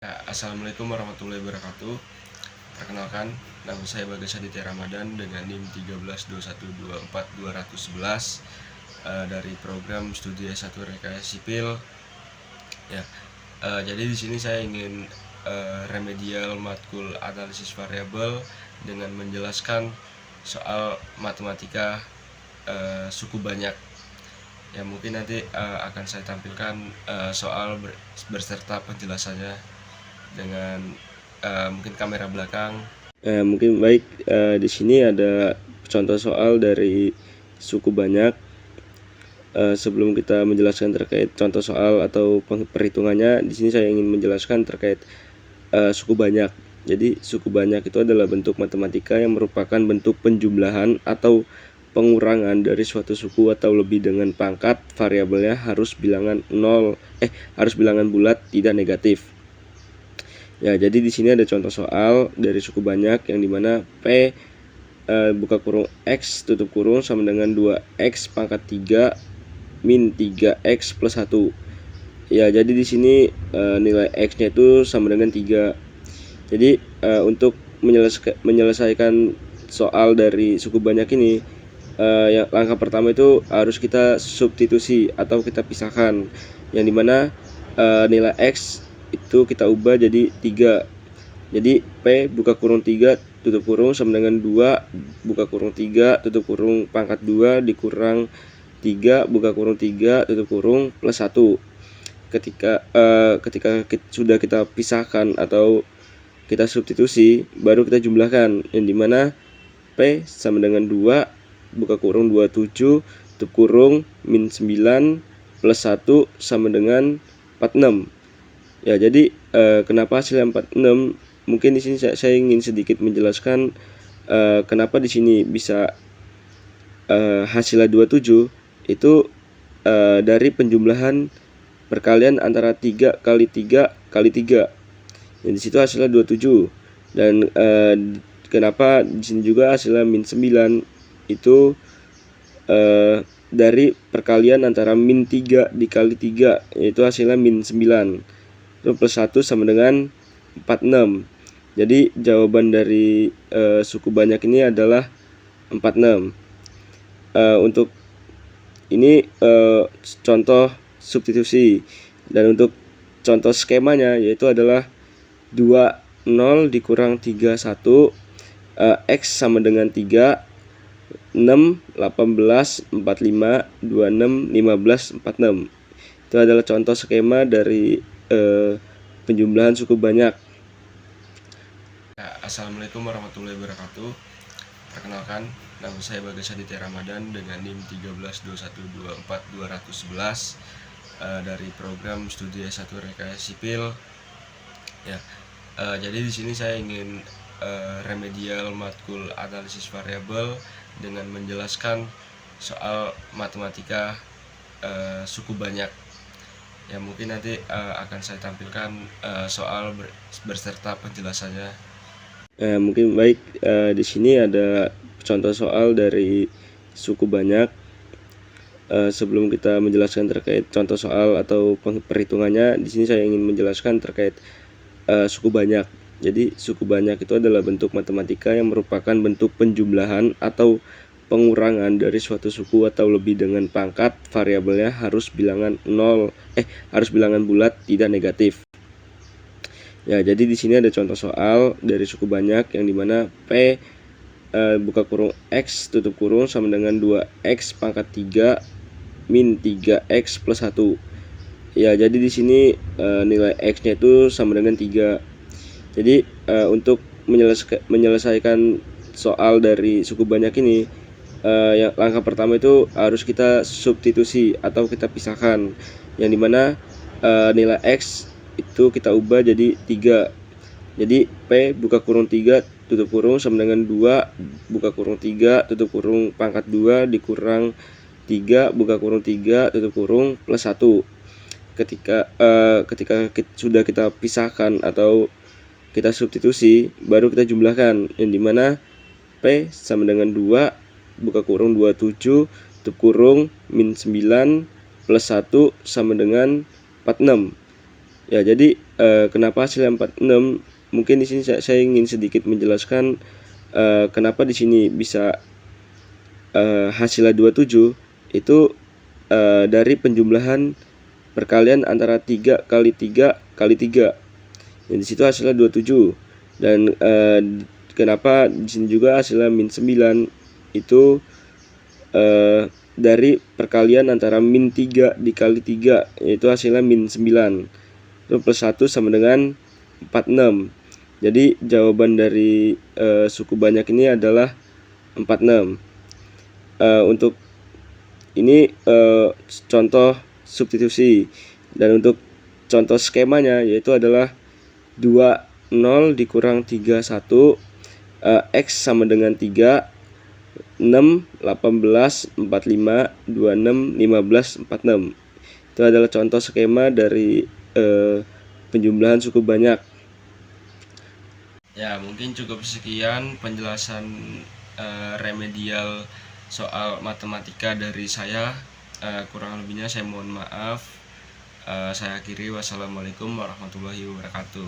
Ya, Assalamualaikum warahmatullahi wabarakatuh. Perkenalkan, nama saya Bagas Aditya Ramadan dengan NIM 132124211 dari program studi S1 Rekayasa Sipil. Ya, jadi di sini saya ingin remedial matkul analisis variabel dengan menjelaskan soal matematika suku banyak. Ya, mungkin nanti akan saya tampilkan soal berserta penjelasannya dengan mungkin kamera belakang. Mungkin baik, di sini ada contoh soal dari suku banyak. Sebelum kita menjelaskan terkait contoh soal atau perhitungannya, di sini saya ingin menjelaskan terkait suku banyak. Jadi suku banyak itu adalah bentuk matematika yang merupakan bentuk penjumlahan atau pengurangan dari suatu suku atau lebih dengan pangkat variabelnya harus bilangan bulat, tidak negatif. Ya, jadi di sini ada contoh soal dari suku banyak yang dimana P buka kurung X tutup kurung sama dengan 2X pangkat 3 min 3X plus 1. Ya, jadi di sini nilai X-nya itu sama dengan 3. Jadi untuk menyelesaikan soal dari suku banyak ini, yang langkah pertama itu harus kita substitusi atau kita pisahkan, yang dimana nilai X itu kita ubah jadi 3. Jadi P buka kurung 3 tutup kurung sama dengan 2 buka kurung 3 tutup kurung pangkat 2 dikurang 3 buka kurung 3 tutup kurung plus 1. Ketika sudah kita pisahkan atau kita substitusi, baru kita jumlahkan, yang dimana P sama dengan 2 buka kurung 27 tutup kurung min 9 plus 1 sama dengan 46. Ya, jadi kenapa hasilnya 46? Mungkin di sini saya ingin sedikit menjelaskan kenapa di sini bisa hasilnya 27 itu dari penjumlahan perkalian antara 3 kali 3 kali 3. Jadi di situ hasilnya 27. Dan kenapa di sini juga hasilnya min 9 itu dari perkalian antara min 3 dikali 3, yaitu hasilnya min 9. Itu plus 1 sama dengan 46. Jadi jawaban dari suku banyak ini adalah 46. Untuk ini contoh substitusi, dan untuk contoh skemanya yaitu adalah 20 dikurang 31, X sama dengan 3, 6, 18, 45, 26, 15, 46. Itu adalah contoh skema dari penjumlahan suku banyak. Assalamualaikum warahmatullahi wabarakatuh. Perkenalkan, nama saya Bagas Aditya Ramadan dengan NIM 132124211 dari program studi S1 Rekayasa Sipil. Ya, jadi di sini saya ingin remedial matkul analisis variabel dengan menjelaskan soal matematika suku banyak. Ya, mungkin nanti akan saya tampilkan soal berserta penjelasannya. Mungkin baik, di sini ada contoh soal dari suku banyak. Sebelum kita menjelaskan terkait contoh soal atau perhitungannya, di sini saya ingin menjelaskan terkait suku banyak. Jadi suku banyak itu adalah bentuk matematika yang merupakan bentuk penjumlahan atau pengurangan dari suatu suku atau lebih dengan pangkat variabelnya harus bilangan bulat, tidak negatif. Ya, jadi di sini ada contoh soal dari suku banyak yang dimana P buka kurung X tutup kurung sama dengan 2X pangkat 3 min 3X plus 1. Ya, jadi di sini nilai X-nya itu sama dengan 3. Jadi untuk menyelesaikan soal dari suku banyak ini, yang langkah pertama itu harus kita substitusi atau kita pisahkan, yang dimana nilai X itu kita ubah jadi 3. Jadi P buka kurung 3 tutup kurung sama dengan 2 buka kurung 3 tutup kurung pangkat 2 dikurang 3 buka kurung 3 tutup kurung plus 1. Ketika sudah kita pisahkan atau kita substitusi, baru kita jumlahkan, yang dimana P sama dengan 2 buka kurung 27 tutup kurung min 9 plus 1 sama dengan 46. Ya, jadi kenapa hasilnya 46? Mungkin di sini saya ingin sedikit menjelaskan kenapa di sini bisa hasilnya 27 itu dari penjumlahan perkalian antara 3 kali 3 kali 3. Dan di situ hasilnya 27. Dan kenapa di sini juga hasilnya min 9 itu dari perkalian antara min 3 dikali 3, yaitu hasilnya min 9. Itu plus 1 sama dengan 46. Jadi jawaban dari suku banyak ini adalah 46. Untuk ini contoh substitusi, dan untuk contoh skemanya yaitu adalah 20 dikurang 31, X sama dengan 3, 6, 18, 45, 26, 15, 46. Itu adalah contoh skema dari penjumlahan suku banyak. Ya, mungkin cukup sekian penjelasan remedial soal matematika dari saya. Kurang lebihnya saya mohon maaf. Saya akhiri. Wassalamualaikum warahmatullahi wabarakatuh.